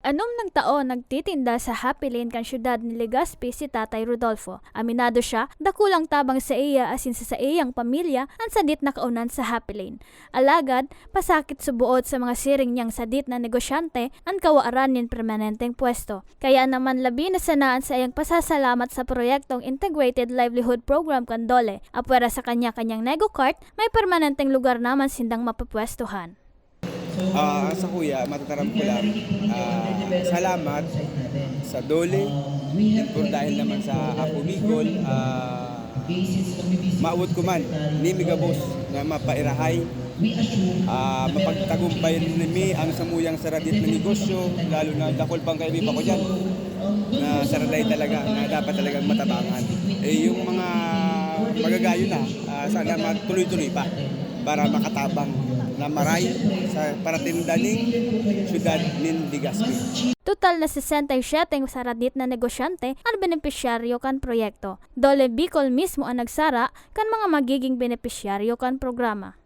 Anom ng taon nagtitinda sa Happy Lane kan syudad ni Legazpi si Tatay Rodolfo. Aminado siya, dakulang tabang sa iya asin sa iyang pamilya ang sadit na kaunan sa Happy Lane. Alagad, pasakit subuot sa mga siring niyang sadit na negosyante ang kawaaran nin permanenteng pwesto. Kaya naman labi na sanaan sa iyang pasasalamat sa proyektong Integrated Livelihood Program kan Dole. Apwera sa kanya-kanyang nego-cart, may permanenteng lugar naman sindang mapapwestuhan. Sa kuya, matataram ko lang, salamat sa Dole, dahil naman sa Apo Bicol, maawot ko man, ni Migabos na mapairahay, mapagtagumpay nimi ang samuyang saradit na negosyo, lalo na dakol pang kaibiba ko dyan, na saraday talaga, na dapat talagang matabangan. Yung mga magagayo na, sana matuloy-tuloy pa para makatabang na maray sa paratindaning syudad nin Legazpi. Total na 67 saradit na negosyante ang benepisyaryo kan proyekto. Dole Bicol mismo ang nagsara kan mga magiging benepisyaryo kan programa.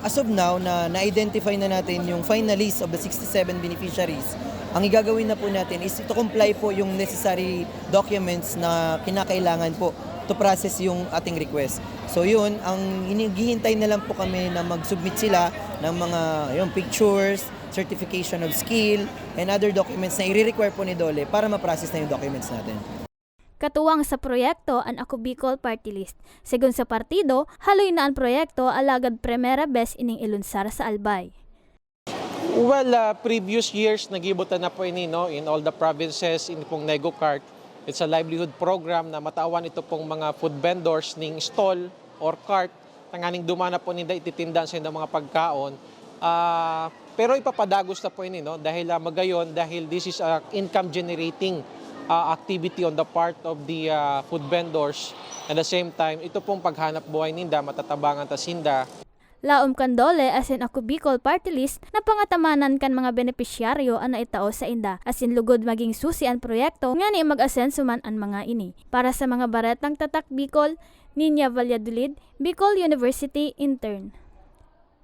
As of now, na-identify na natin yung final list of the 67 beneficiaries. Ang igagawin na po natin is to comply po yung necessary documents na kinakailangan po to process yung ating request. So yun, ang hinihintay na lang po kami na mag-submit sila ng mga pictures, certification of skill, and other documents na i-require po ni Dole para ma-process na yung documents natin. Katuwang sa proyekto ang Ako Bicol Party List. Segun sa partido, haloy na ang proyekto alagad primera bes ining ilunsar sa Albay. Well, previous years nagibutan na po ini in all the provinces in pong nego-cart. It's a livelihood program na matawan ito pong mga food vendors ning stall or cart tanganing dumana po ninda ititindan sa mga pagkaon. Pero ipapadagos na po ini dahil magayon dahil this is a income generating activity on the part of the food vendors. At the same time, ito pong paghanap buhay ninda matatabangan ta sinda. Laom kan Dole asin Ako Bicol Party List na pangatamanan kan mga benepisyaryo ang naitao sa inda asin lugod maging susi ang proyekto nga ni mag-asenso man ang mga ini. Para sa mga baretang tatak Bicol, Ninya Valladolid, Bicol University Intern.